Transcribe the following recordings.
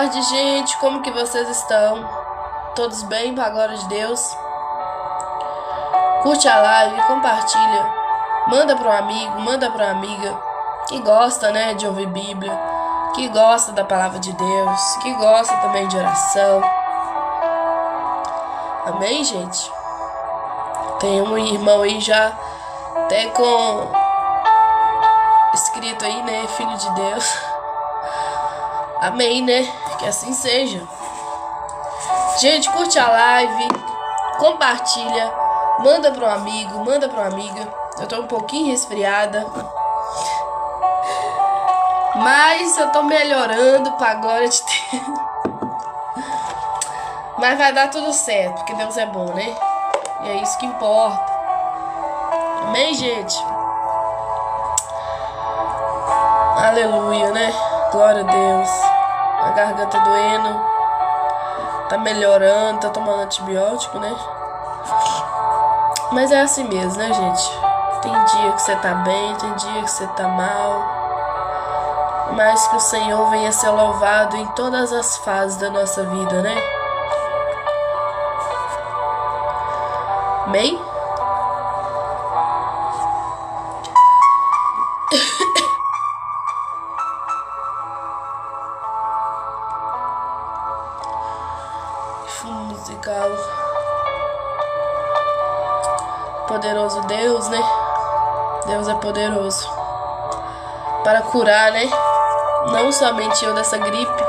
tarde, gente. Como que vocês estão? Todos bem, para a glória de Deus? Curte a live, compartilha. Manda para um amigo, manda para uma amiga que gosta, né, de ouvir Bíblia, que gosta da palavra de Deus, que gosta também de oração. Amém, gente? Tem um irmão aí já até com escrito aí, né, Filho de Deus. Amém, né? Que assim seja. Gente, curte a live, compartilha, manda para um amigo, manda para uma amiga. Eu tô um pouquinho resfriada, mas eu tô melhorando pra glória de Deus. Mas vai dar tudo certo, porque Deus é bom, né? E é isso que importa. Amém, gente? Aleluia, né? Glória a Deus. A garganta doendo. Tá melhorando, tá tomando antibiótico, né? Mas é assim mesmo, né, gente? Tem dia que você tá bem, tem dia que você tá mal. Mas que o Senhor venha ser louvado em todas as fases da nossa vida, né? Amém? Fundo musical. Poderoso Deus, né? Deus é poderoso para curar, né? Não somente eu dessa gripe,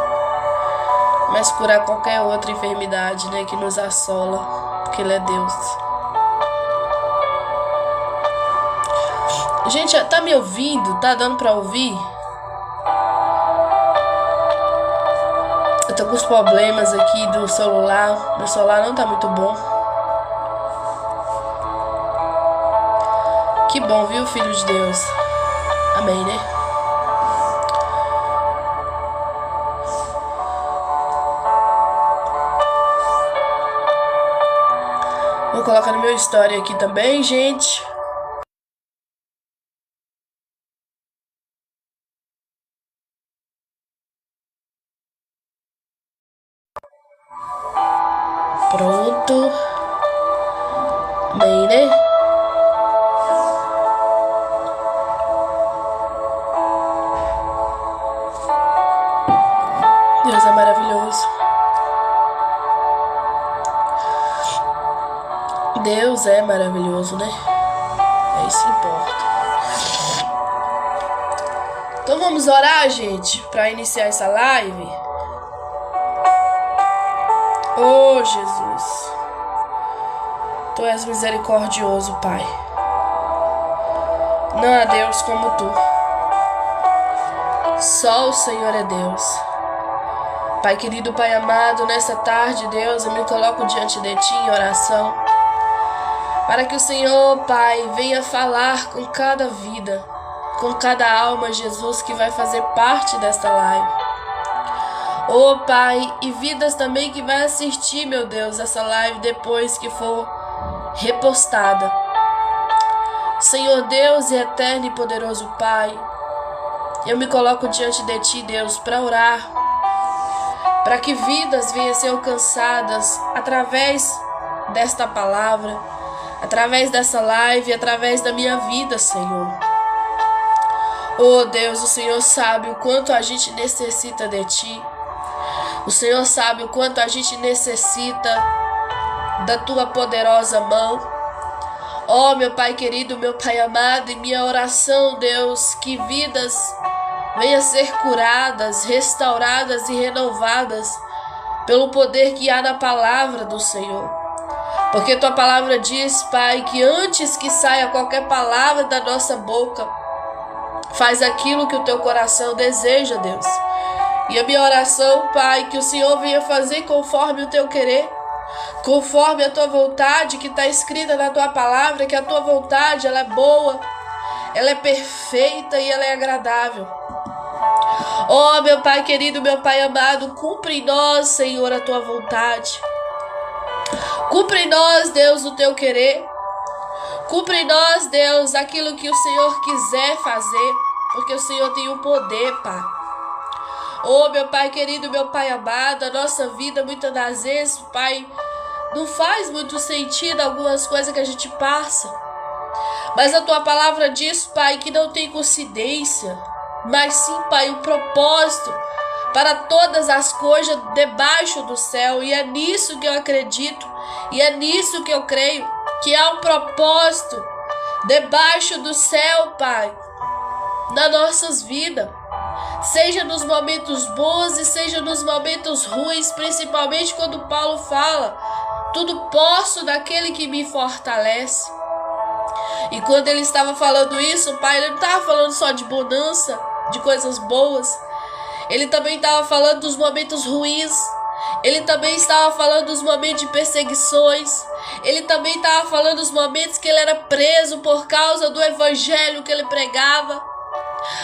mas curar qualquer outra enfermidade, né, que nos assola, porque Ele é Deus. Gente, tá me ouvindo? Tá dando pra ouvir? Eu tô com os problemas aqui do celular. Meu celular não tá muito bom. Que bom, viu, Filho de Deus? Amém, né? Vou colocar no meu story aqui também, gente. Pronto. Amém, né? Deus é maravilhoso. Deus é maravilhoso, né? É isso que importa. Então vamos orar, gente, para iniciar essa live. Oh, Jesus. Tu és misericordioso, Pai. Não há Deus como Tu. Só o Senhor é Deus. Pai querido, Pai amado, nessa tarde, Deus, eu me coloco diante de Ti em oração, para que o Senhor, Pai, venha falar com cada vida, com cada alma, Jesus, que vai fazer parte desta live. Oh, Pai, e vidas também que vai assistir, meu Deus, essa live depois que for repostada. Senhor Deus e eterno e poderoso Pai, eu me coloco diante de Ti, Deus, para orar, para que vidas venham a ser alcançadas através desta palavra, através dessa live, através da minha vida, Senhor. Oh Deus, o Senhor sabe o quanto a gente necessita de Ti. O Senhor sabe o quanto a gente necessita da Tua poderosa mão. Oh, meu Pai querido, meu Pai amado, e minha oração, Deus, que vidas venham a ser curadas, restauradas e renovadas pelo poder que há na palavra do Senhor. Porque Tua palavra diz, Pai, que antes que saia qualquer palavra da nossa boca, faz aquilo que o Teu coração deseja, Deus. E a minha oração, Pai, que o Senhor venha fazer conforme o Teu querer, conforme a Tua vontade que está escrita na Tua palavra, que a Tua vontade, ela é boa, ela é perfeita e ela é agradável. Oh, meu Pai querido, meu Pai amado, cumpre em nós, Senhor, a Tua vontade. Cumpre em nós, Deus, o Teu querer. Cumpre em nós, Deus, aquilo que o Senhor quiser fazer, porque o Senhor tem o poder, Pai. Oh, meu Pai querido, meu Pai amado, a nossa vida muitas das vezes, Pai, não faz muito sentido algumas coisas que a gente passa. Mas a Tua palavra diz, Pai, que não tem coincidência, mas sim, Pai, um propósito para todas as coisas debaixo do céu. E é nisso que eu acredito, e é nisso que eu creio, que há um propósito debaixo do céu, Pai, nas nossas vidas. Seja nos momentos bons e seja nos momentos ruins, principalmente quando Paulo fala: tudo posso naquele que me fortalece. E quando ele estava falando isso, Pai, ele não estava falando só de bonança, de coisas boas. Ele também estava falando dos momentos ruins. Ele também estava falando dos momentos de perseguições. Ele também estava falando dos momentos que ele era preso por causa do evangelho que ele pregava,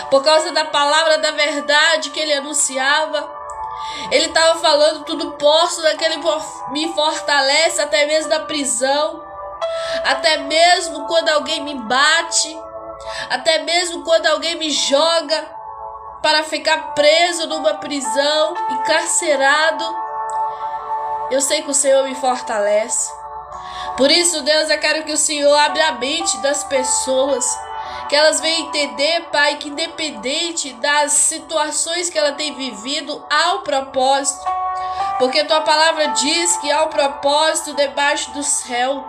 por causa da palavra da verdade que ele anunciava. Ele estava falando: tudo posso naquele que me fortalece, até mesmo da prisão, até mesmo quando alguém me bate, até mesmo quando alguém me joga para ficar preso numa prisão, encarcerado. Eu sei que o Senhor me fortalece. Por isso, Deus, eu quero que o Senhor abra a mente das pessoas, que elas venham entender, Pai, que independente das situações que ela tem vivido, há um propósito. Porque Tua palavra diz que há um propósito debaixo do céu.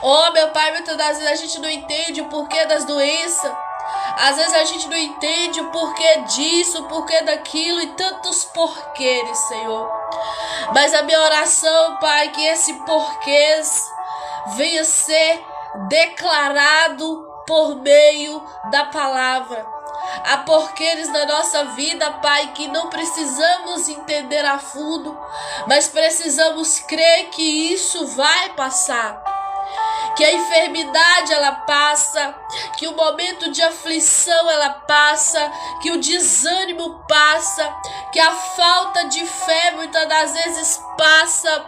Oh, meu Pai, muitas das vezes a gente não entende o porquê das doenças. Às vezes a gente não entende o porquê disso, o porquê daquilo e tantos porquês, Senhor. Mas a minha oração, Pai, que esse porquês venha ser declarado por meio da palavra. Há porquês na nossa vida, Pai, que não precisamos entender a fundo, mas precisamos crer que isso vai passar. Que a enfermidade ela passa, que o momento de aflição ela passa, que o desânimo passa, que a falta de fé muitas das vezes passa,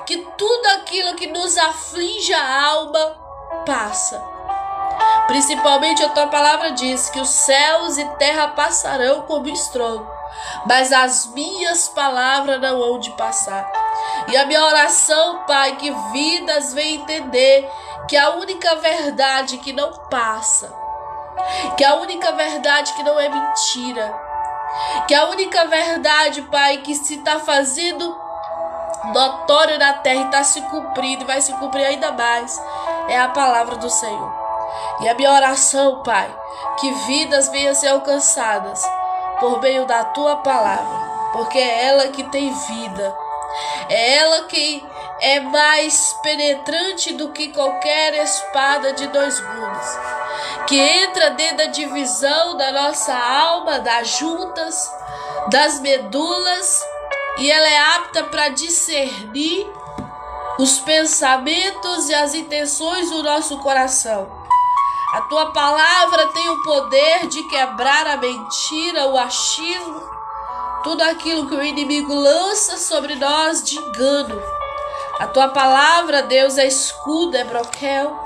que tudo aquilo que nos aflige a alma passa. Principalmente a Tua palavra diz que os céus e terra passarão como estrondo, mas as minhas palavras não hão de passar. E a minha oração, Pai, que vidas venham entender que a única verdade que não passa, que a única verdade que não é mentira, que a única verdade, Pai, que se está fazendo notório na terra e está se cumprindo e vai se cumprir ainda mais, é a palavra do Senhor. E a minha oração, Pai, que vidas venham ser alcançadas por meio da Tua palavra, porque é ela que tem vida. É ela que é mais penetrante do que qualquer espada de dois gumes, que entra dentro da divisão da nossa alma, das juntas, das medulas, e ela é apta para discernir os pensamentos e as intenções do nosso coração. A Tua palavra tem o poder de quebrar a mentira, o achismo, tudo aquilo que o inimigo lança sobre nós de engano. A Tua palavra, Deus, é escudo, é broquel.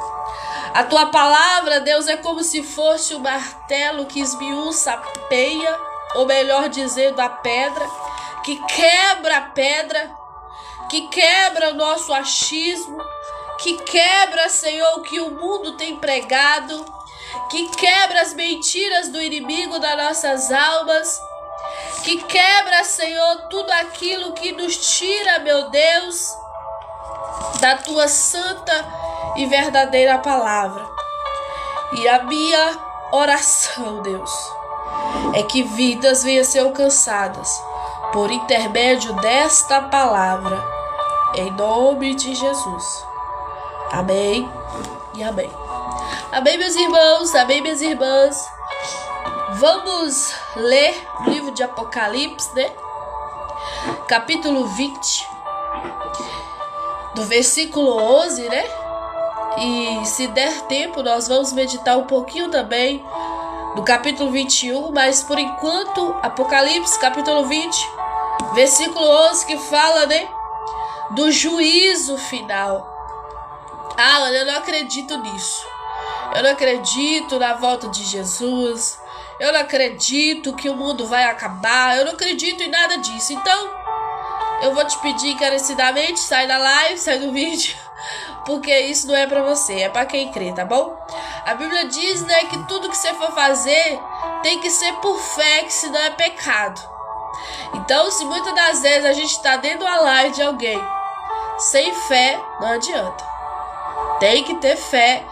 A Tua palavra, Deus, é como se fosse um martelo que esmiuça a peia, ou melhor dizendo, a pedra, que quebra a pedra, que quebra o nosso achismo, que quebra, Senhor, o que o mundo tem pregado, que quebra as mentiras do inimigo das nossas almas, que quebra, Senhor, tudo aquilo que nos tira, meu Deus, da Tua santa e verdadeira palavra. E a minha oração, Deus, é que vidas venham ser alcançadas por intermédio desta palavra, em nome de Jesus. Amém e amém. Amém, meus irmãos, amém, minhas irmãs. Vamos ler o livro de Apocalipse, né? Capítulo 20, do versículo 11, né? E se der tempo, nós vamos meditar um pouquinho também do capítulo 21, mas por enquanto, Apocalipse, capítulo 20, versículo 11, que fala, né? Do juízo final. Eu não acredito nisso. Eu não acredito na volta de Jesus. eu não acredito que o mundo vai acabar, eu não acredito em nada disso. Então, eu vou te pedir encarecidamente, sai da live, sai do vídeo, porque isso não é pra você, é pra quem crê, tá bom? A Bíblia diz, né, que tudo que você for fazer tem que ser por fé, que senão é pecado. Então, se muitas das vezes a gente tá dentro da live de alguém sem fé, não adianta. Tem que ter fé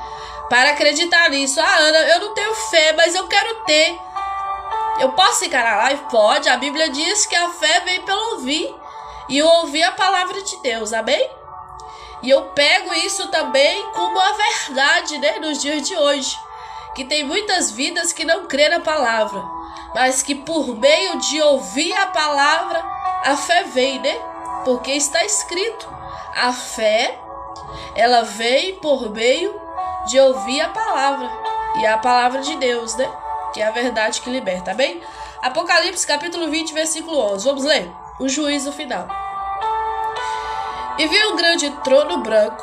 para acreditar nisso. Ah, Ana, eu não tenho fé, mas eu quero ter. Eu posso ficar na live? Pode. A Bíblia diz que a fé vem pelo ouvir. E eu ouvir a palavra de Deus, amém? E eu pego isso também como a verdade, né, nos dias de hoje. Que tem muitas vidas que não crê na palavra, mas que por meio de ouvir a palavra, a fé vem, né? Porque está escrito, a fé, ela vem por meio de ouvir a palavra. E a palavra de Deus, né? Que é a verdade que liberta, bem? Apocalipse capítulo 20, versículo 11. Vamos ler? O juízo final. E vi um grande trono branco,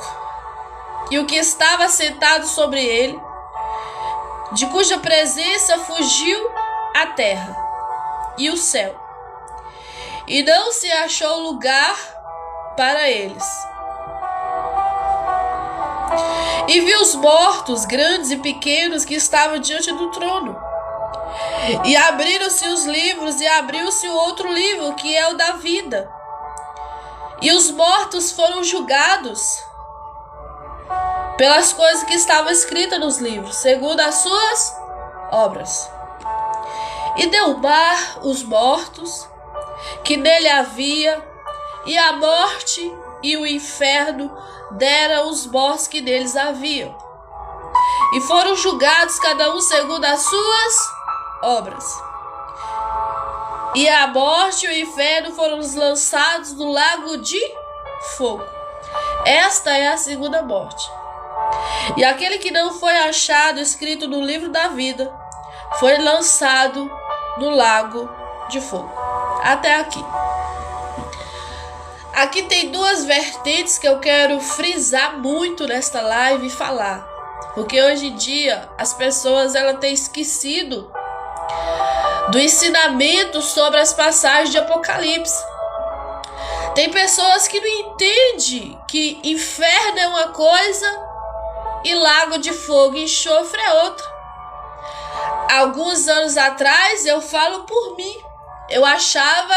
e o que estava sentado sobre ele, de cuja presença fugiu a terra e o céu, e não se achou lugar para eles. E vi os mortos, grandes e pequenos, que estavam diante do trono. E abriram-se os livros, e abriu-se o outro livro, que é o da vida. E os mortos foram julgados pelas coisas que estavam escritas nos livros, segundo as suas obras. E deu o mar os mortos que nele havia, e a morte e o inferno deram os mortos que neles haviam. E foram julgados cada um segundo as suas obras. E a morte e o inferno foram lançados no lago de fogo. Esta é a segunda morte. E aquele que não foi achado escrito no livro da vida foi lançado no lago de fogo. Até aqui. Aqui tem duas vertentes que eu quero frisar muito nesta live e falar. Porque hoje em dia as pessoas têm esquecido do ensinamento sobre as passagens de Apocalipse. Tem pessoas que não entendem que inferno é uma coisa e lago de fogo e enxofre é outra. Alguns anos atrás, eu falo por mim, eu achava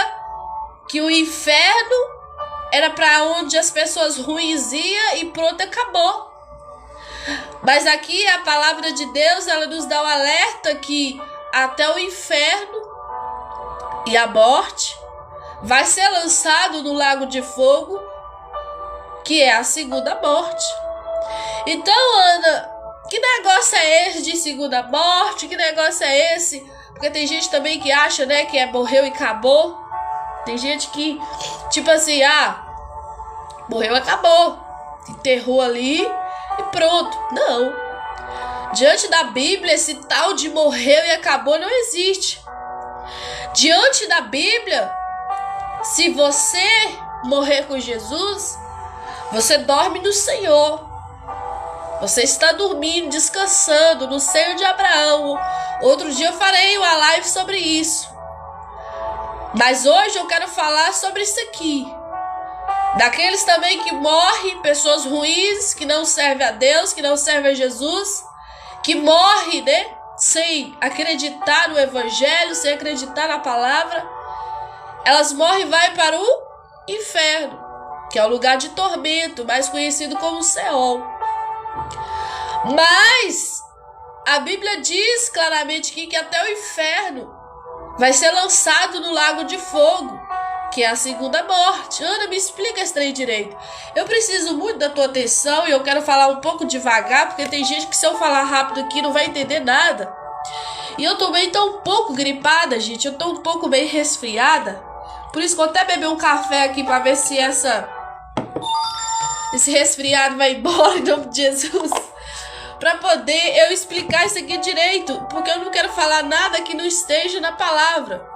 que o inferno era para onde as pessoas ruins iam e pronto, acabou. Mas aqui a palavra de Deus, ela nos dá o alerta que até o inferno e a morte vai ser lançado no lago de fogo, que é a segunda morte. Então, Ana, que negócio é esse de segunda morte? Que negócio é esse? Porque tem gente também que acha, né, que morreu e acabou. Tem gente que, tipo assim, morreu e acabou. Enterrou ali e pronto. Não. Diante da Bíblia, esse tal de morreu e acabou não existe. Diante da Bíblia, se você morrer com Jesus, você dorme no Senhor. Você está dormindo, descansando no seio de Abraão. Outro dia eu farei uma live sobre isso. Mas hoje eu quero falar sobre isso aqui. Daqueles também que morrem, pessoas ruins, que não servem a Deus, que não servem a Jesus, que morrem, né, sem acreditar no Evangelho, sem acreditar na palavra. Elas morrem e vão para o inferno, que é o lugar de tormento, mais conhecido como Seol. Mas a Bíblia diz claramente que até o inferno vai ser lançado no lago de fogo, que é a segunda morte. Ana, me explica esse trem direito. Eu preciso muito da tua atenção e eu quero falar um pouco devagar, porque tem gente que se eu falar rápido aqui não vai entender nada. E eu também tô um pouco gripada, gente. Eu tô um pouco meio resfriada. Por isso que eu até bebi um café aqui pra ver se esse resfriado vai embora em nome de Jesus. Pra poder eu explicar isso aqui direito. Porque eu não quero falar nada que não esteja na palavra.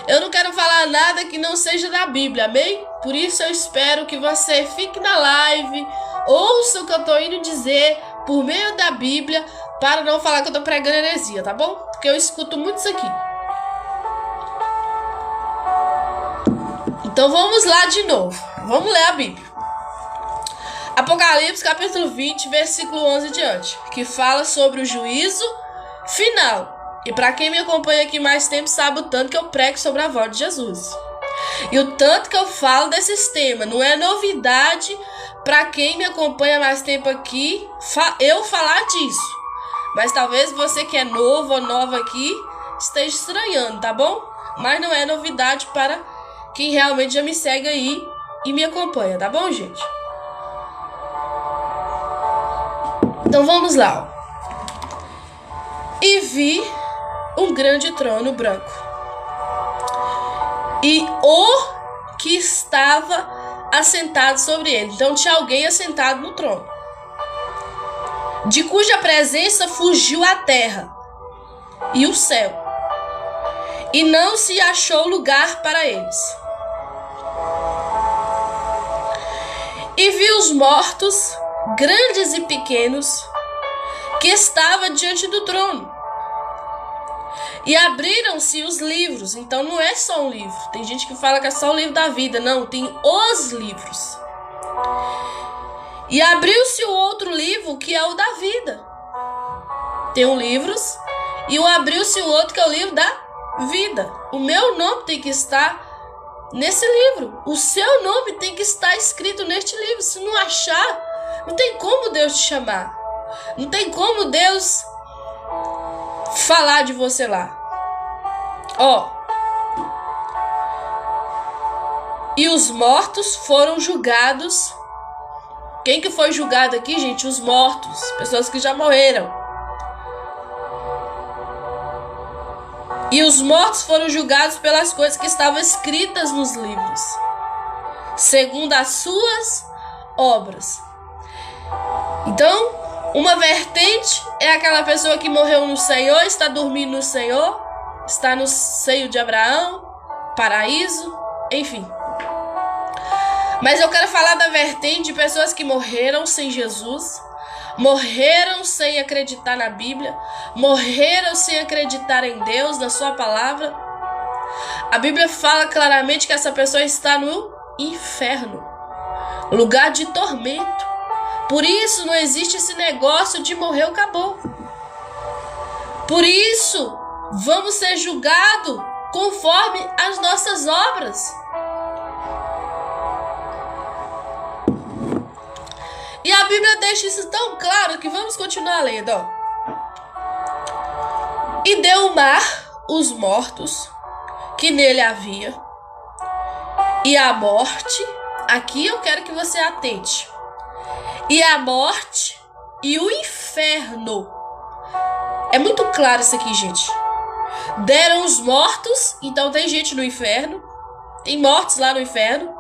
Eu não quero falar nada que não seja na Bíblia, amém? Por isso eu espero que você fique na live, ouça o que eu tô indo dizer por meio da Bíblia, para não falar que eu tô pregando heresia, tá bom? porque eu escuto muito isso aqui. Então vamos lá de novo. Vamos ler a Bíblia. Apocalipse capítulo 20, versículo 11 em diante, que fala sobre o juízo final. E para quem me acompanha aqui mais tempo sabe o tanto que eu prego sobre a volta de Jesus. E o tanto que eu falo desses temas. Não é novidade para quem me acompanha mais tempo aqui eu falar disso. Mas talvez você que é novo ou nova aqui esteja estranhando, tá bom? Mas não é novidade para quem realmente já me segue aí e me acompanha, tá bom, gente? Então vamos lá. E vi um grande trono branco, e o que estava assentado sobre ele. Então tinha alguém assentado no trono, de cuja presença fugiu a terra e o céu, e não se achou lugar para eles. E vi os mortos, grandes e pequenos, que estavam diante do trono. E abriram-se os livros. Então não é só um livro. Tem gente que fala que é só o livro da vida. Não, tem os livros. E abriu-se o outro livro, que é o da vida. Tem um livros. E abriu-se o outro, que é o livro da vida. O meu nome tem que estar nesse livro. O seu nome tem que estar escrito neste livro. Se não achar, não tem como Deus te chamar. Não tem como Deus falar de você lá. E os mortos foram julgados. Quem que foi julgado aqui, gente? Os mortos, pessoas que já morreram. E os mortos foram julgados pelas coisas que estavam escritas nos livros, segundo as suas obras. Então, uma vertente é aquela pessoa que morreu no Senhor, está dormindo no Senhor, está no seio de Abraão, paraíso, enfim. Mas eu quero falar da vertente de pessoas que morreram sem Jesus, morreram sem acreditar na Bíblia, morreram sem acreditar em Deus, na sua palavra. A Bíblia fala claramente que essa pessoa está no inferno, lugar de tormento. Por isso não existe esse negócio de morrer ou acabou. Por isso vamos ser julgados conforme as nossas obras. E a Bíblia deixa isso tão claro que vamos continuar lendo. E deu o mar os mortos que nele havia, e a morte. Aqui eu quero que você atente. E a morte e o inferno. É muito claro isso aqui, gente. Deram os mortos. Então tem gente no inferno. Tem mortos lá no inferno.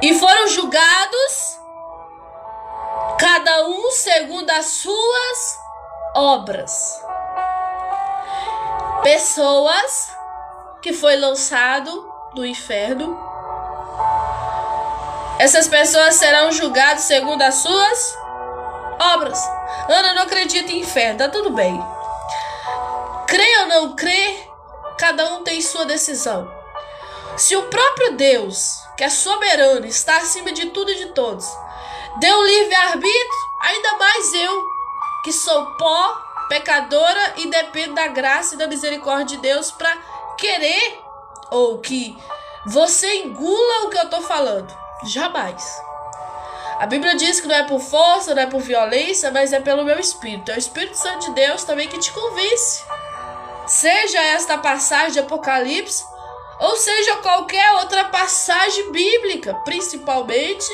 E foram julgados, cada um segundo as suas obras. Pessoas que foi lançado no inferno. Essas pessoas serão julgadas segundo as suas obras. Ana, não acredita em inferno, tá tudo bem. Crê ou não crê, cada um tem sua decisão. Se o próprio Deus, que é soberano, está acima de tudo e de todos, deu livre-arbítrio, ainda mais eu, que sou pó, pecadora e dependo da graça e da misericórdia de Deus para querer ou que você engula o que eu estou falando. Jamais. A Bíblia diz que não é por força, não é por violência, mas é pelo meu Espírito. É o Espírito Santo de Deus também que te convence. Seja esta passagem de Apocalipse, ou seja qualquer outra passagem bíblica, principalmente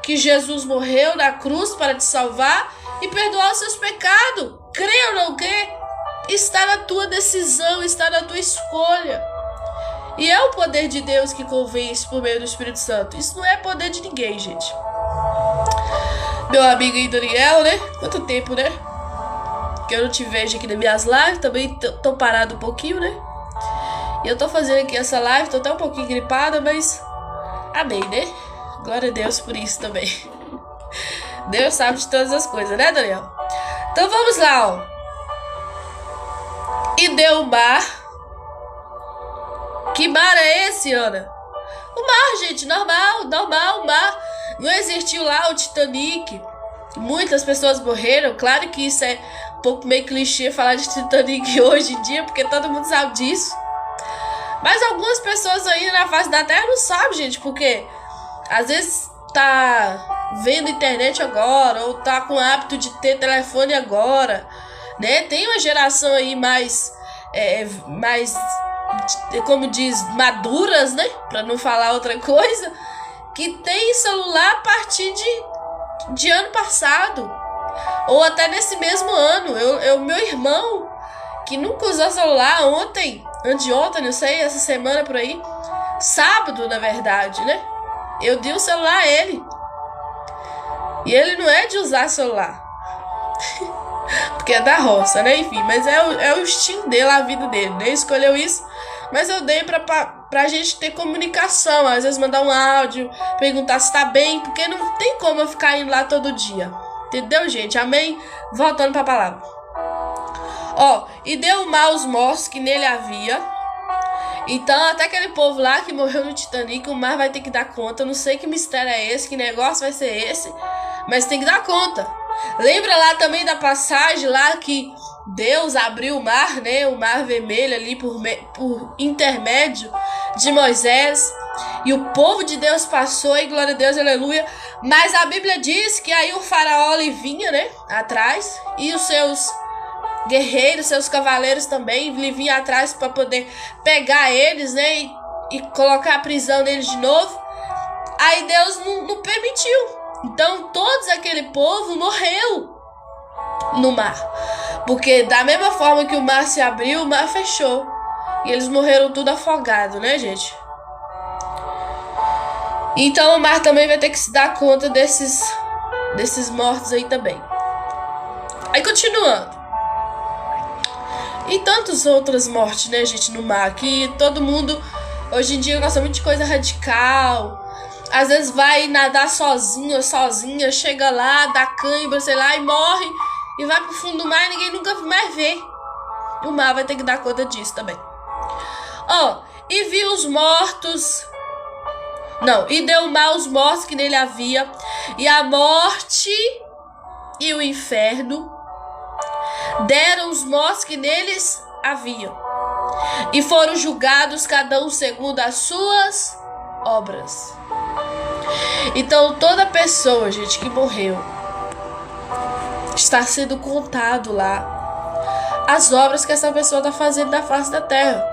que Jesus morreu na cruz para te salvar e perdoar os seus pecados. Crê ou não crê, está na tua decisão, está na tua escolha. E é o poder de Deus que convence por meio do Espírito Santo. Isso não é poder de ninguém, gente. Meu amigo aí, Daniel, né? Quanto tempo, né? Que eu não te vejo aqui nas minhas lives. Também tô parado um pouquinho, né? E eu tô fazendo aqui essa live. Tô até um pouquinho gripada, mas amém, né? Glória a Deus por isso também. Deus sabe de todas as coisas, né, Daniel? Então vamos lá, ó. e deu o mar. Que mar é esse, Ana? O mar, gente, normal, o mar. Não existiu lá o Titanic. Muitas pessoas morreram. Claro que isso é um pouco meio clichê falar de Titanic hoje em dia, porque todo mundo sabe disso. Mas algumas pessoas aí na face da Terra não sabem, gente, porque às vezes tá vendo internet agora, ou tá com o hábito de ter telefone agora, né? Tem uma geração aí mais, como diz, maduras, né? Pra não falar outra coisa, que tem celular a partir de ano passado, ou até nesse mesmo ano. Meu irmão, que nunca usou celular, anteontem, não sei, essa semana por aí, sábado, na verdade, né? Eu dei o celular a ele. E ele não é de usar celular. Porque é da roça, né? Enfim, mas é o instinto dele, a vida dele. Ele escolheu isso, mas eu dei pra gente ter comunicação. Às vezes mandar um áudio, perguntar se tá bem, porque não tem como eu ficar indo lá todo dia. Entendeu, gente? Amém? Voltando pra palavra. E deu mal os mortos que nele havia. Então, até aquele povo lá que morreu no Titanic, o mar vai ter que dar conta. Eu não sei que mistério é esse, que negócio vai ser esse, mas tem que dar conta. Lembra lá também da passagem lá que Deus abriu o mar, né? O mar vermelho ali por intermédio de Moisés. E o povo de Deus passou, e glória a Deus, aleluia. Mas a Bíblia diz que aí o faraó ali vinha, né? Atrás, e os seus guerreiros, seus cavaleiros também vinham atrás para poder pegar eles, né, e colocar a prisão neles de novo. Aí Deus não permitiu. Então todo aquele povo morreu no mar, porque da mesma forma que o mar se abriu, o mar fechou, e eles morreram tudo afogado, né, gente? Então o mar também vai ter que se dar conta desses mortos aí também. Aí continuando, e tantas outras mortes, né, gente, no mar, que todo mundo hoje em dia gosta muito de coisa radical. Às vezes vai nadar sozinho ou sozinha, chega lá, dá cãibra, sei lá, e morre, e vai pro fundo do mar e ninguém nunca mais vê. O mar vai ter que dar conta disso também. E viu os mortos. Não, e deu mal os mortos que nele havia, e a morte e o inferno deram os mortos que neles haviam, e foram julgados cada um segundo as suas obras. Então toda pessoa, gente, que morreu, está sendo contado lá as obras que essa pessoa está fazendo na face da terra.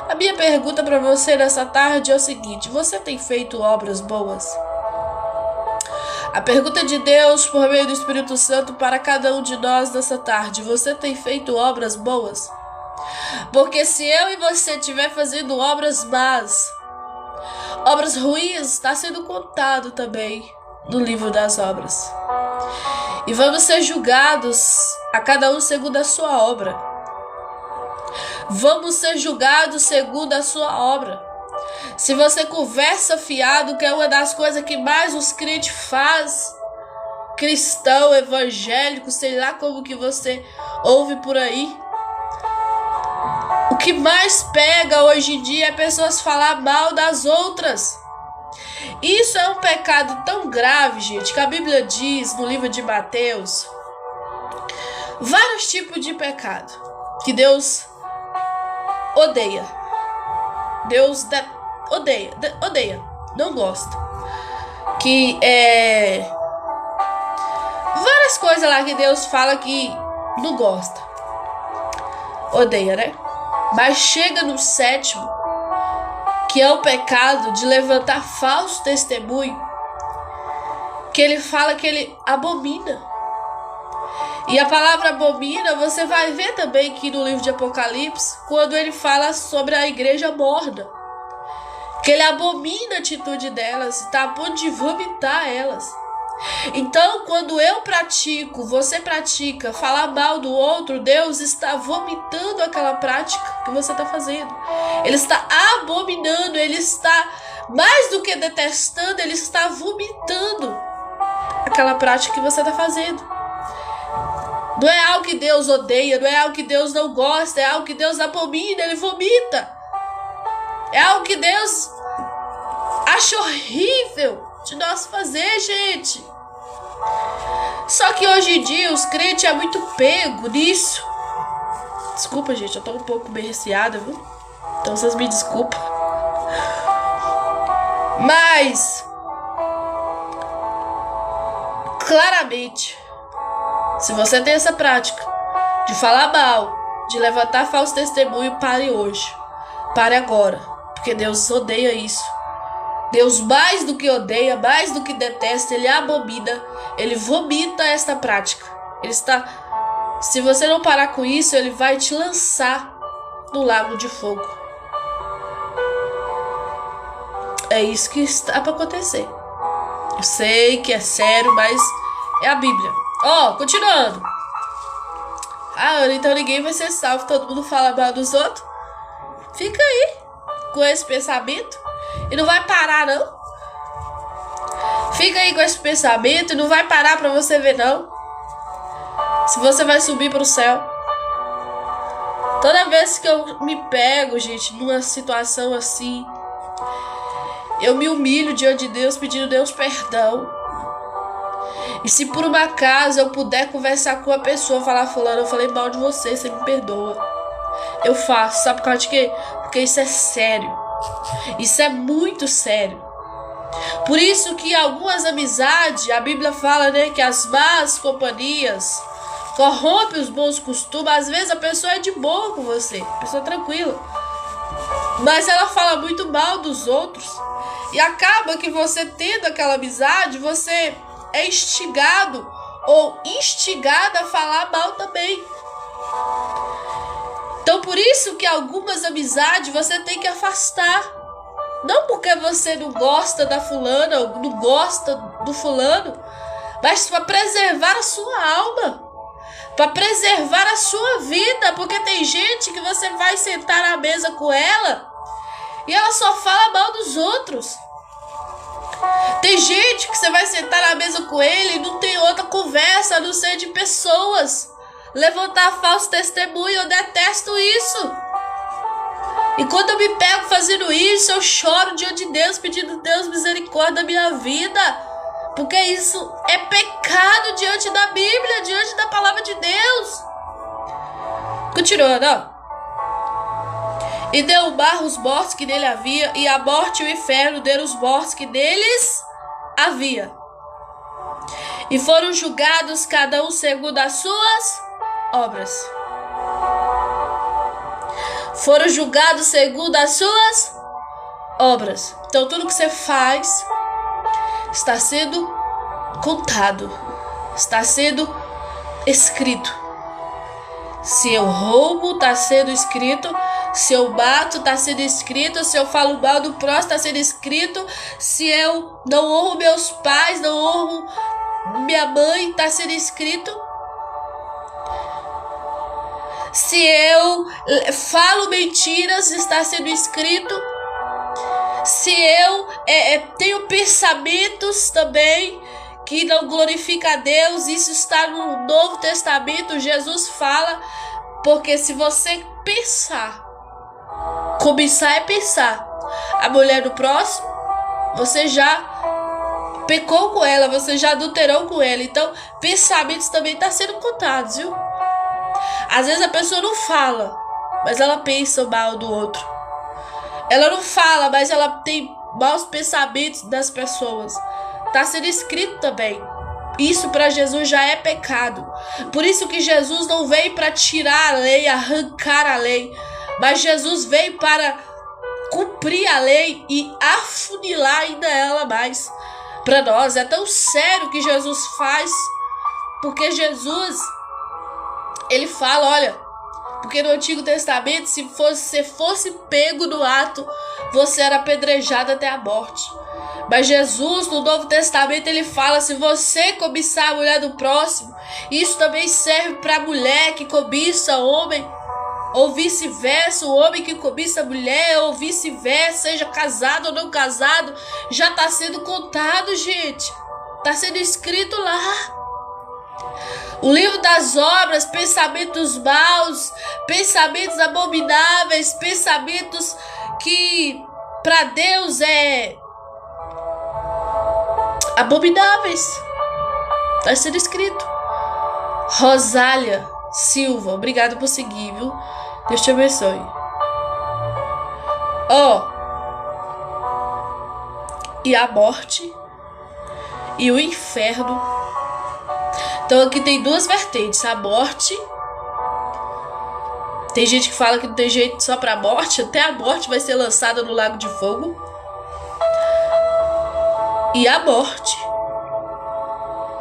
A minha pergunta para você nessa tarde é o seguinte: você tem feito obras boas? A pergunta de Deus por meio do Espírito Santo para cada um de nós nessa tarde: você tem feito obras boas? Porque se eu e você estiver fazendo obras más, obras ruins, está sendo contado também no livro das obras. E vamos ser julgados a cada um segundo a sua obra. Vamos ser julgados segundo a sua obra. Se você conversa fiado, que é uma das coisas que mais os crentes faz, cristão, evangélico, sei lá como que você ouve por aí, o que mais pega hoje em dia é pessoas falar mal das outras. Isso é um pecado tão grave, gente, que a Bíblia diz no livro de Mateus vários tipos de pecado que Deus odeia. Deus odeia, não gosta. Que várias coisas lá que Deus fala que não gosta, odeia, né? Mas chega no sétimo, que é o pecado de levantar falso testemunho, que ele fala que ele abomina. E a palavra abomina, você vai ver também aqui no livro de Apocalipse, quando ele fala sobre a igreja morna, que ele abomina a atitude delas, está a ponto de vomitar elas. Então, quando eu pratico, você pratica, falar mal do outro, Deus está vomitando aquela prática que você está fazendo. Ele está abominando, ele está, mais do que detestando, ele está vomitando aquela prática que você está fazendo. Não é algo que Deus odeia, não é algo que Deus não gosta, é algo que Deus abomina, Ele vomita. É algo que Deus acha horrível de nós fazer, gente. Só que hoje em dia os crentes é muito pego nisso. Desculpa, gente, eu tô um pouco bem resfriada, viu? Então vocês me desculpam. Mas claramente, se você tem essa prática de falar mal, de levantar falso testemunho, pare hoje. Pare agora. Porque Deus odeia isso. Deus, mais do que odeia, mais do que detesta, Ele abomina, Ele vomita esta prática. Ele está... Se você não parar com isso, Ele vai te lançar no lago de fogo. É isso que está para acontecer. Eu sei que é sério, mas é a Bíblia. Continuando. Então ninguém vai ser salvo, todo mundo fala mal dos outros. Fica aí com esse pensamento e não vai parar, não. Fica aí com esse pensamento e não vai parar pra você ver, não. Se você vai subir pro céu. Toda vez que eu me pego, gente, numa situação assim, eu me humilho diante de Deus, pedindo a Deus perdão. E se por uma acaso eu puder conversar com a pessoa, falar, fulano, eu falei mal de você, você me perdoa. Eu faço, sabe por causa de quê? Porque isso é sério. Isso é muito sério. Por isso que algumas amizades, a Bíblia fala, né, que as más companhias corrompem os bons costumes. Às vezes a pessoa é de boa com você, a pessoa é tranquila, mas ela fala muito mal dos outros. E acaba que você tendo aquela amizade, você é instigado ou instigada a falar mal também. Então por isso que algumas amizades você tem que afastar. Não porque você não gosta da fulana ou não gosta do fulano, mas para preservar a sua alma, para preservar a sua vida. Porque tem gente que você vai sentar na mesa com ela e ela só fala mal dos outros. Tem gente que você vai sentar na mesa com ele e não tem outra conversa a não ser de pessoas. Levantar falso testemunho, eu detesto isso. E quando eu me pego fazendo isso, eu choro diante de Deus, pedindo Deus misericórdia da minha vida. Porque isso é pecado diante da Bíblia, diante da palavra de Deus. Continuando, E deu o mar os mortos que nele havia, e a morte e o inferno deram os mortos que neles havia. E foram julgados cada um segundo as suas obras. Foram julgados segundo as suas obras. Então tudo que você faz está sendo contado, está sendo escrito. Se eu roubo, está sendo escrito. Se eu bato, está sendo escrito. Se eu falo mal do próximo, está sendo escrito. Se eu não honro meus pais, não honro minha mãe, está sendo escrito. Se eu falo mentiras, está sendo escrito. Se eu tenho pensamentos também que não glorificam a Deus, isso está no Novo Testamento. Jesus fala, porque se você pensar, começar é pensar a mulher do próximo, você já pecou com ela, você já adulterou com ela. Então, pensamentos também estão sendo contados, viu? Às vezes a pessoa não fala, mas ela pensa mal do outro. Ela não fala, mas ela tem maus pensamentos das pessoas. Está sendo escrito também. Isso para Jesus já é pecado. Por isso que Jesus não veio para tirar a lei, arrancar a lei, mas Jesus veio para cumprir a lei e afunilar ainda ela mais para nós. É tão sério que Jesus faz, porque Jesus, ele fala, olha, porque no Antigo Testamento, se você fosse pego no ato, você era apedrejado até a morte. Mas Jesus, no Novo Testamento, ele fala, se você cobiçar a mulher do próximo, isso também serve para a mulher que cobiça homem, ou vice-versa, o homem que cobiça a mulher, ou vice-versa, seja casado ou não casado, já está sendo contado, gente. Está sendo escrito lá. O livro das obras, pensamentos maus, pensamentos abomináveis, pensamentos que para Deus é abomináveis. Está sendo escrito. Rosália Silva, obrigado por seguir, viu? Deus te abençoe. E a morte e o inferno. Então aqui tem duas vertentes. A morte. Tem gente que fala que não tem jeito só pra morte. Até a morte vai ser lançada no lago de fogo. E a morte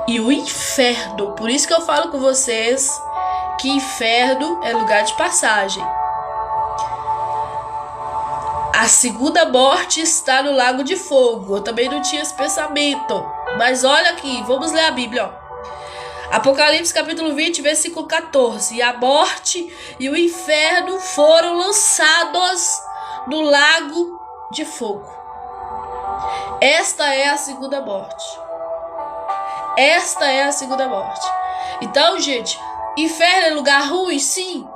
e o inferno. Por isso que eu falo com vocês que inferno é lugar de passagem. A segunda morte está no lago de fogo. Eu também não tinha esse pensamento. Mas olha aqui, vamos ler a Bíblia. Apocalipse capítulo 20, versículo 14. E a morte e o inferno foram lançados no lago de fogo. Esta é a segunda morte. Esta é a segunda morte. Então, gente, inferno é lugar ruim? Sim.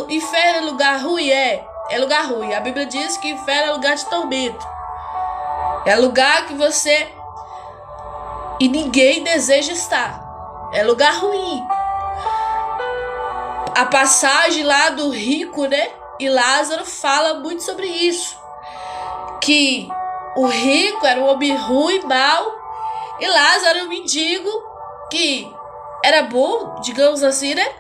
Inferno é lugar ruim? É lugar ruim. A Bíblia diz que inferno é lugar de tormento. É lugar que você e ninguém deseja estar. É lugar ruim. A passagem lá do rico, né? E Lázaro fala muito sobre isso. Que o rico era um homem ruim, mau. E Lázaro era um mendigo que era bom, digamos assim, né?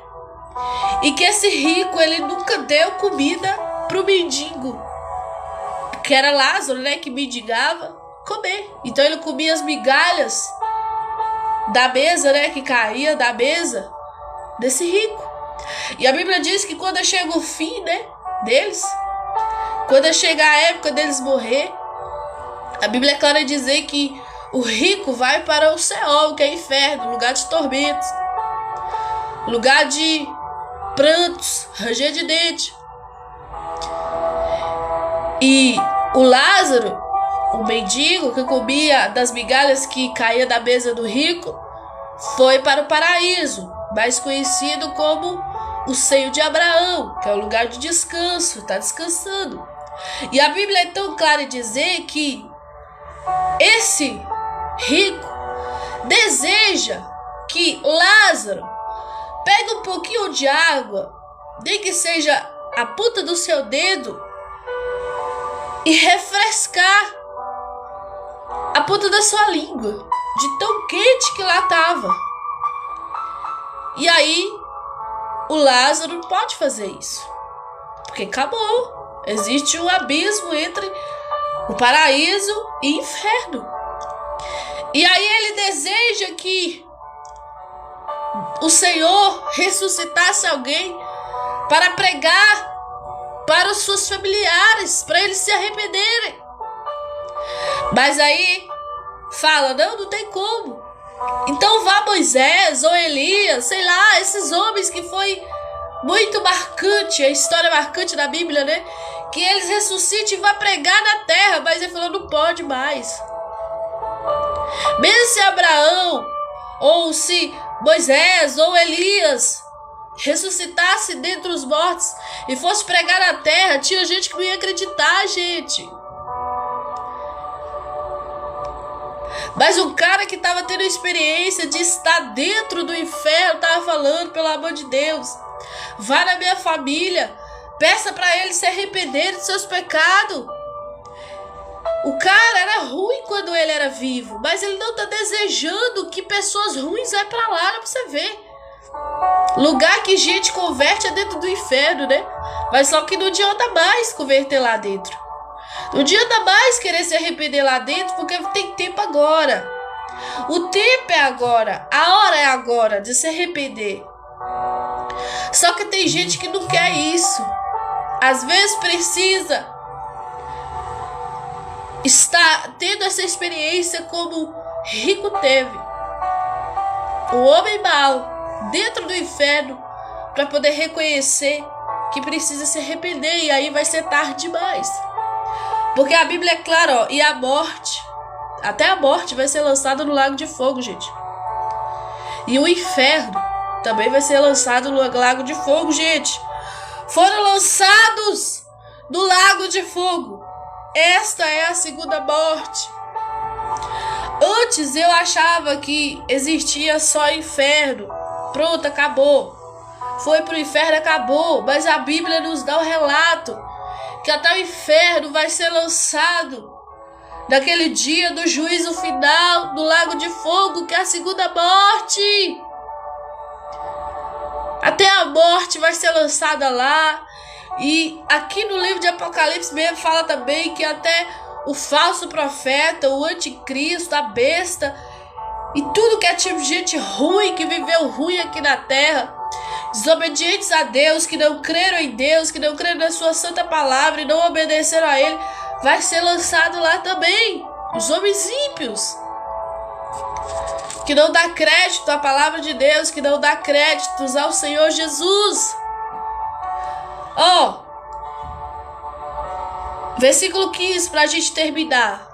E que esse rico, ele nunca deu comida pro mendigo, que era Lázaro, né? Que mendigava comer. Então ele comia as migalhas da mesa, né? Que caía da mesa desse rico. E a Bíblia diz que quando chega o fim, né? Deles, quando chega a época deles morrer, a Bíblia é clara em dizer que o rico vai para o Seol, que é inferno, lugar de tormentos, lugar de prantos, ranger de dente. E o Lázaro, o mendigo que comia das migalhas que caía da mesa do rico, foi para o paraíso, mais conhecido como o seio de Abraão, que é o lugar de descanso, está descansando. E a Bíblia é tão clara em dizer que esse rico deseja que Lázaro pegue um pouquinho de água, nem que seja a ponta do seu dedo, e refrescar a ponta da sua língua, de tão quente que lá estava. E aí o Lázaro não pode fazer isso, porque acabou. Existe um abismo entre o paraíso e o inferno. E aí ele deseja que o Senhor ressuscitasse alguém para pregar para os seus familiares, para eles se arrependerem. Mas aí fala, não tem como. Então vá Moisés ou Elias, sei lá, esses homens que foi muito marcante, a história marcante da Bíblia, né? Que eles ressuscitem e vá pregar na terra. Mas ele falou, não pode mais. Mesmo se Abraão, ou se Moisés, ou Elias ressuscitasse dentre os mortos e fosse pregar na terra, tinha gente que não ia acreditar, gente. Mas um cara que estava tendo a experiência de estar dentro do inferno estava falando, pelo amor de Deus, vá na minha família, peça para eles se arrependerem de seus pecados. O cara era ruim quando ele era vivo, mas ele não está desejando que pessoas ruins vão para lá, para você ver. Lugar que gente converte é dentro do inferno, né? Mas só que não adianta mais converter lá dentro. Não adianta mais querer se arrepender lá dentro, porque tem tempo agora. O tempo é agora. A hora é agora de se arrepender. Só que tem gente que não quer isso. Às vezes precisa estar tendo essa experiência como rico teve. O homem mau dentro do inferno, para poder reconhecer que precisa se arrepender, e aí vai ser tarde demais. Porque a Bíblia é clara, e a morte, até a morte vai ser lançada no lago de fogo, gente. E o inferno também vai ser lançado no lago de fogo, gente. Foram lançados no lago de fogo. Esta é a segunda morte. Antes eu achava que existia só inferno. Pronto, acabou. Foi pro inferno, acabou. Mas a Bíblia nos dá o relato que até o inferno vai ser lançado naquele dia do juízo final, do lago de fogo, que é a segunda morte. Até a morte vai ser lançada lá. E aqui no livro de Apocalipse mesmo fala também que até o falso profeta, o anticristo, a besta e tudo que é tipo de gente ruim, que viveu ruim aqui na terra, desobedientes a Deus, que não creram em Deus, que não creram na sua santa palavra e não obedeceram a Ele, vai ser lançado lá também. Os homens ímpios, que não dá crédito à palavra de Deus, que não dá créditos ao Senhor Jesus. Versículo 15, para a gente terminar.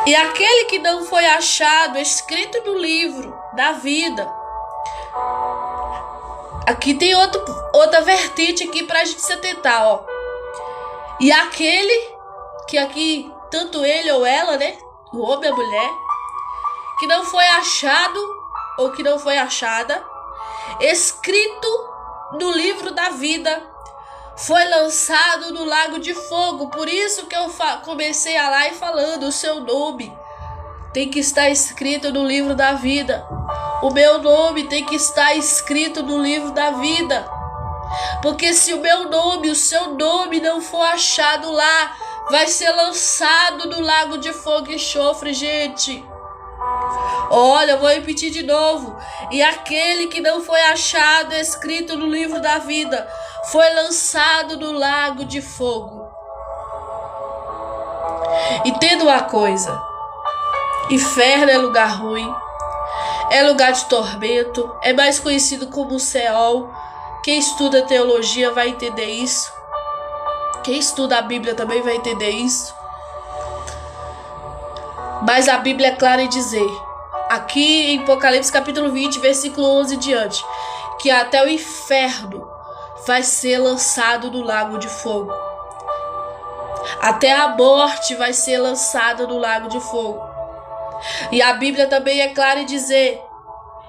E aquele que não foi achado escrito no livro da vida. Aqui tem outra vertente aqui para a gente se atentar, E aquele que aqui, tanto ele ou ela, né, o homem ou a mulher, que não foi achado ou que não foi achada, escrito no livro da vida, foi lançado no lago de fogo. Por isso que eu comecei a live falando, o seu nome tem que estar escrito no livro da vida. O meu nome tem que estar escrito no livro da vida. Porque se o meu nome, o seu nome não for achado lá, vai ser lançado no lago de fogo e enxofre, gente. Olha, eu vou repetir de novo. E aquele que não foi achado escrito no livro da vida foi lançado no lago de fogo. Entenda uma coisa: inferno é lugar ruim, é lugar de tormento, é mais conhecido como Seol. Quem estuda teologia vai entender isso. Quem estuda a Bíblia também vai entender isso. Mas a Bíblia é clara em dizer, aqui em Apocalipse capítulo 20, versículo 11 em diante, que até o inferno vai ser lançado no lago de fogo. Até a morte vai ser lançada no lago de fogo. E a Bíblia também é clara em dizer,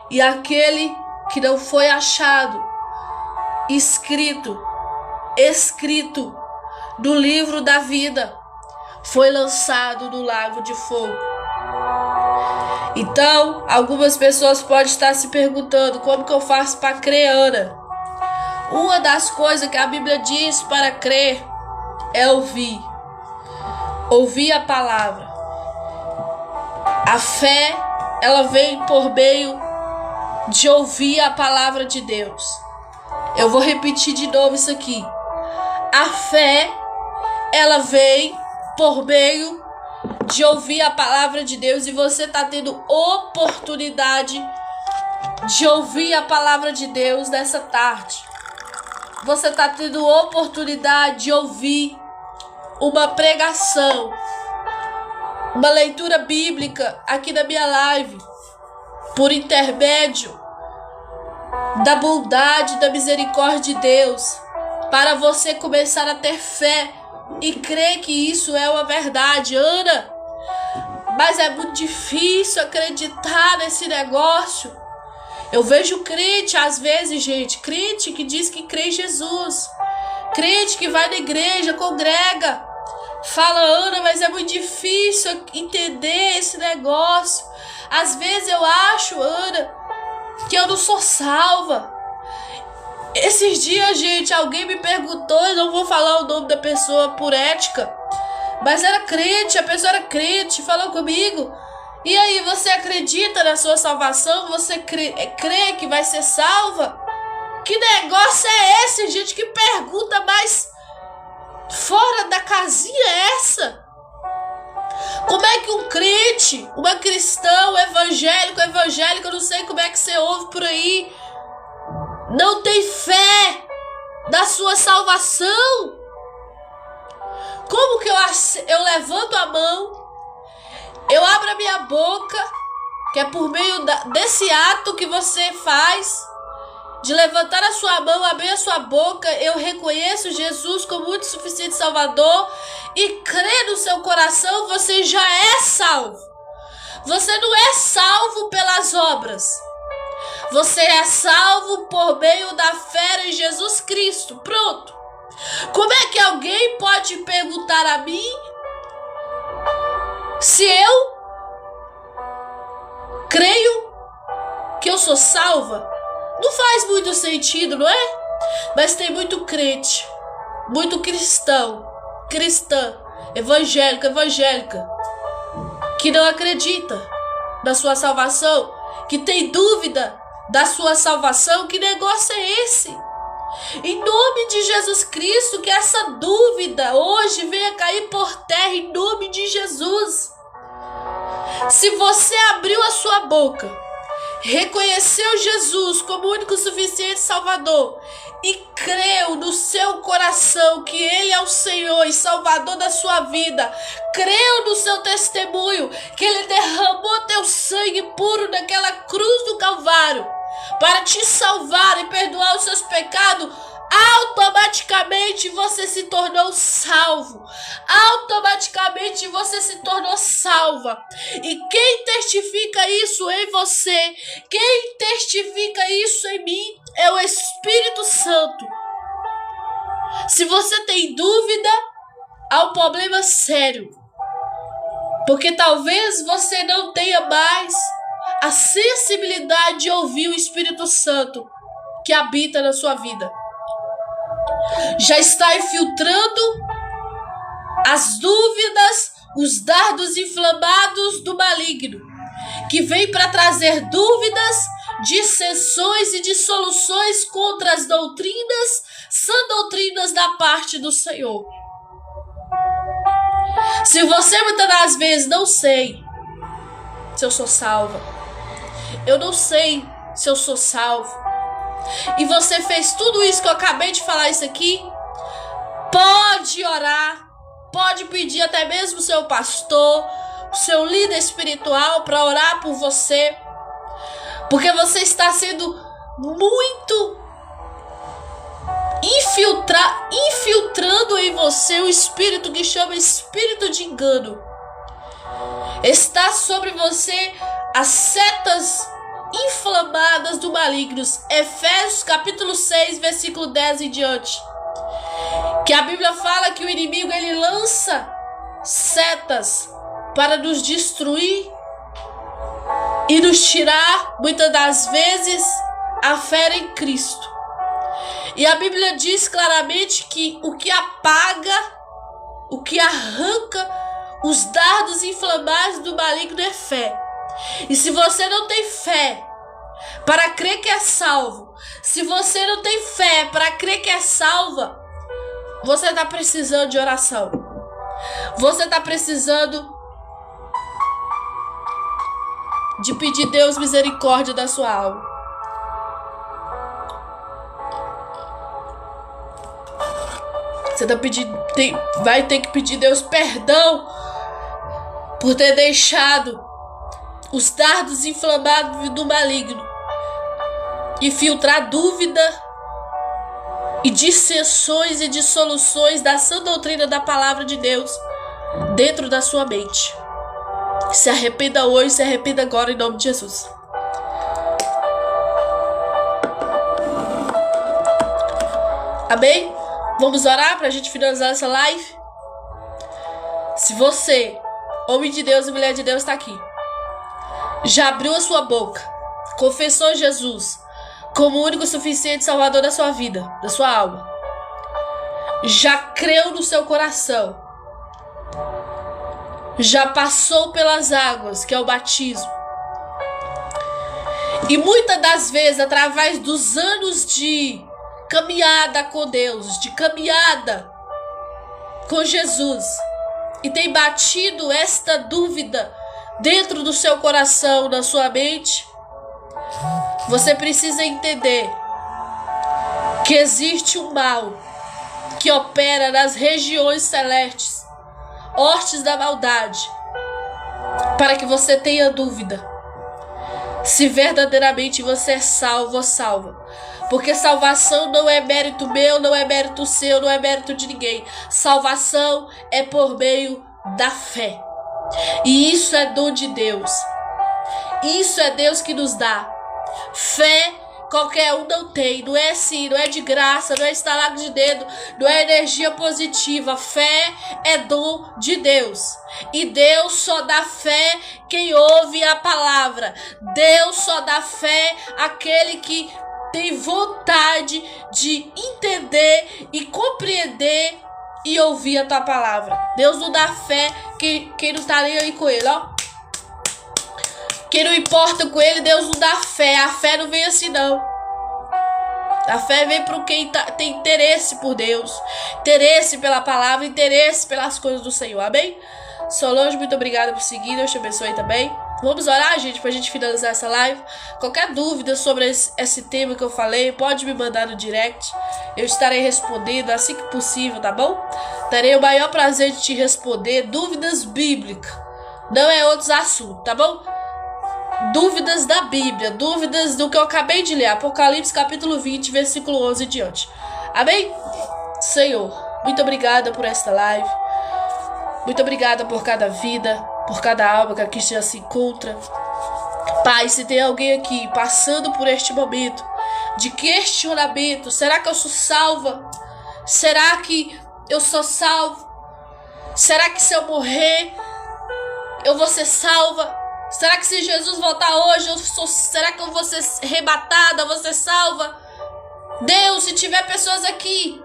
e aquele que não foi achado escrito no livro da vida foi lançado no lago de fogo. Então, algumas pessoas podem estar se perguntando, como que eu faço para crer, Ana? Uma das coisas que a Bíblia diz para crer é ouvir. Ouvir a palavra. A fé, ela vem por meio de ouvir a palavra de Deus. Eu vou repetir de novo isso aqui. A fé, ela vem por meio de ouvir a palavra de Deus, e você está tendo oportunidade de ouvir a palavra de Deus nessa tarde. Você está tendo oportunidade de ouvir uma pregação, uma leitura bíblica aqui na minha live, por intermédio da bondade e da misericórdia de Deus, para você começar a ter fé e crer que isso é uma verdade. Ana, mas é muito difícil acreditar nesse negócio. Eu vejo crente, às vezes, gente, crente que diz que crê em Jesus, crente que vai na igreja, congrega, fala, Ana, mas é muito difícil entender esse negócio. Às vezes eu acho, Ana, que eu não sou salva. Esses dias, gente, alguém me perguntou, eu não vou falar o nome da pessoa por ética, mas era crente, a pessoa era crente, falou comigo. E aí, você acredita na sua salvação? Você crê que vai ser salva? Que negócio é esse, gente? Que pergunta mais fora da casinha é essa? Como é que um crente, uma cristão, evangélico, eu não sei como é que você ouve por aí, não tem fé na sua salvação? Como que eu levanto a mão, eu abro a minha boca que é por meio desse ato que você faz, de levantar a sua mão, abrir a sua boca, eu reconheço Jesus como único e suficiente Salvador, e crer no seu coração, você já é salvo. Você não é salvo pelas obras. Você é salvo por meio da fé em Jesus Cristo. Pronto. Como é que alguém pode perguntar a mim se eu creio que eu sou salva? Não faz muito sentido, não é? Mas tem muito crente, muito cristã, evangélica, que não acredita na sua salvação, que tem dúvida da sua salvação. Que negócio é esse? Em nome de Jesus Cristo, que essa dúvida hoje venha cair por terra em nome de Jesus. Se você abriu a sua boca, reconheceu Jesus como único e suficiente Salvador e creu no seu coração que Ele é o Senhor e Salvador da sua vida, creu no seu testemunho que Ele derramou teu sangue puro naquela cruz do Calvário para te salvar e perdoar os seus pecados, automaticamente você se tornou salvo. Automaticamente você se tornou salva. E quem testifica isso em você, quem testifica isso em mim, é o Espírito Santo. Se você tem dúvida, há um problema sério. Porque talvez você não tenha mais a sensibilidade de ouvir o Espírito Santo que habita na sua vida. Já está infiltrando as dúvidas, os dardos inflamados do maligno, que vem para trazer dúvidas, dissensões e dissoluções contra as doutrinas, sã doutrinas da parte do Senhor. Se você muitas das vezes não sei se eu sou salva, eu não sei se eu sou salvo, e você fez tudo isso que eu acabei de falar isso aqui, pode orar, pode pedir até mesmo o seu pastor, o seu líder espiritual para orar por você, porque você está sendo muito infiltrando em você o espírito que chama espírito de engano. Está sobre você as setas inflamadas do maligno. Efésios capítulo 6, versículo 10 em diante. Que a Bíblia fala que o inimigo ele lança setas para nos destruir e nos tirar, muitas das vezes, a fé em Cristo. E a Bíblia diz claramente que o que apaga, o que arranca os dardos inflamados do maligno é fé. E se você não tem fé para crer que é salvo, se você não tem fé para crer que é salva, você está precisando de oração. Você está precisando de pedir a Deus misericórdia da sua alma. Você vai ter que pedir a Deus perdão por ter deixado os dardos inflamados do maligno infiltrar dúvida e dissensões e dissoluções da sã doutrina da palavra de Deus dentro da sua mente. Se arrependa hoje, se arrependa agora em nome de Jesus. Amém? Vamos orar para a gente finalizar essa live? Se você, homem de Deus e mulher de Deus, está aqui, já abriu a sua boca, confessou Jesus como o único e suficiente Salvador da sua vida, da sua alma, já creu no seu coração, já passou pelas águas, que é o batismo, e muitas das vezes, através dos anos de caminhada com Deus, de caminhada com Jesus, e tem batido esta dúvida dentro do seu coração, na sua mente, você precisa entender que existe um mal que opera nas regiões celestes, hostes da maldade, para que você tenha dúvida, se verdadeiramente você é salvo ou salva. Porque salvação não é mérito meu, não é mérito seu, não é mérito de ninguém. Salvação é por meio da fé. E isso é dom de Deus. Isso é Deus que nos dá. Fé qualquer um não tem. Não é assim, não é de graça, não é estalar de dedo, não é energia positiva. Fé é dom de Deus. E Deus só dá fé quem ouve a palavra. Deus só dá fé àquele que tem vontade de entender e compreender e ouvir a tua palavra. Deus não dá fé quem não tá nem aí com ele, ó. Quem não importa com ele, Deus não dá fé. A fé não vem assim, não. A fé vem para quem tem interesse por Deus, interesse pela palavra, interesse pelas coisas do Senhor. Amém? Solange, muito obrigada por seguir. Deus te abençoe também. Vamos orar, gente, pra gente finalizar essa live. Qualquer dúvida sobre esse tema que eu falei, pode me mandar no direct. Eu estarei respondendo assim que possível, tá bom? Terei o maior prazer de te responder. Dúvidas bíblicas, não é outros assuntos, tá bom? Dúvidas da Bíblia, dúvidas do que eu acabei de ler. Apocalipse capítulo 20, versículo 11 e diante. Amém? Senhor, muito obrigada por esta live. Muito obrigada por cada vida, por cada alma que aqui já se encontra. Pai, se tem alguém aqui passando por este momento de questionamento, será que eu sou salva? Será que eu sou salvo? Será que se eu morrer, eu vou ser salva? Será que se Jesus voltar hoje, será que eu vou ser arrebatada, vou ser salva? Deus, se tiver pessoas aqui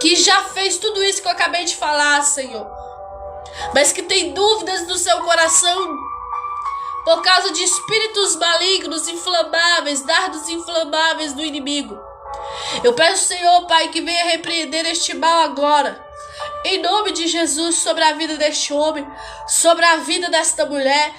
que já fez tudo isso que eu acabei de falar, Senhor, mas que tem dúvidas no seu coração por causa de espíritos malignos, inflamáveis, dardos inflamáveis do inimigo, eu peço, Senhor, Pai, que venha repreender este mal agora, em nome de Jesus, sobre a vida deste homem, sobre a vida desta mulher.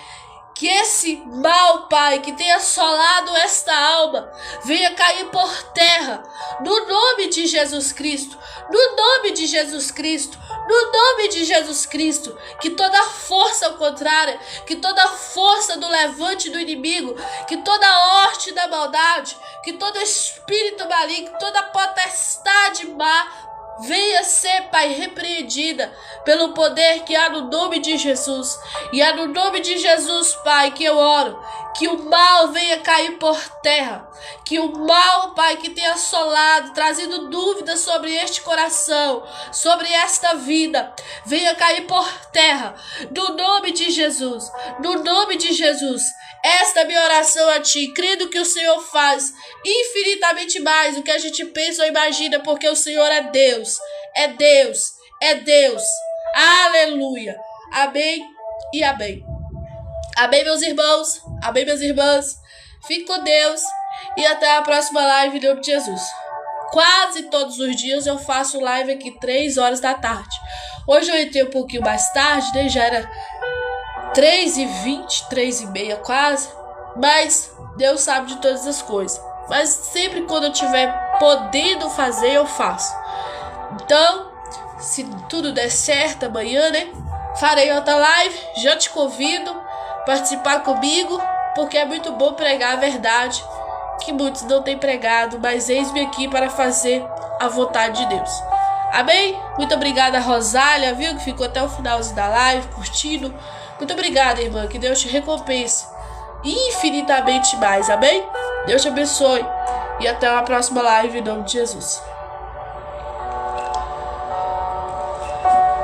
Que esse mal, Pai, que tem assolado esta alma, venha cair por terra, no nome de Jesus Cristo, no nome de Jesus Cristo, no nome de Jesus Cristo. Que toda força ao contrário, que toda força do levante do inimigo, que toda horte da maldade, que todo espírito maligno, toda potestade má, venha ser, Pai, repreendida pelo poder que há no nome de Jesus. E é no nome de Jesus, Pai, que eu oro, que o mal venha cair por terra, que o mal, Pai, que tem assolado, trazendo dúvidas sobre este coração, sobre esta vida, venha cair por terra, no nome de Jesus, no nome de Jesus. Esta é a minha oração a Ti, crendo que o Senhor faz infinitamente mais do que a gente pensa ou imagina, porque o Senhor é Deus, é Deus, é Deus. Aleluia. Amém e amém. Amém, meus irmãos, amém, minhas irmãs. Fique com Deus e até a próxima live em nome de Jesus. Quase todos os dias eu faço live aqui 3 horas da tarde. Hoje eu entrei um pouquinho mais tarde, né? Já era 3h20, 3h30 quase. Mas Deus sabe de todas as coisas. Mas sempre quando eu tiver podendo fazer, eu faço. Então, se tudo der certo amanhã, né? Farei outra live. Já te convido a participar comigo, porque é muito bom pregar a verdade, que muitos não têm pregado, mas eis-me aqui para fazer a vontade de Deus. Amém? Muito obrigada, Rosália, viu? Que ficou até o finalzinho da live, curtindo. Muito obrigada, irmã. Que Deus te recompense infinitamente mais. Amém? Deus te abençoe. E até a próxima live em nome de Jesus.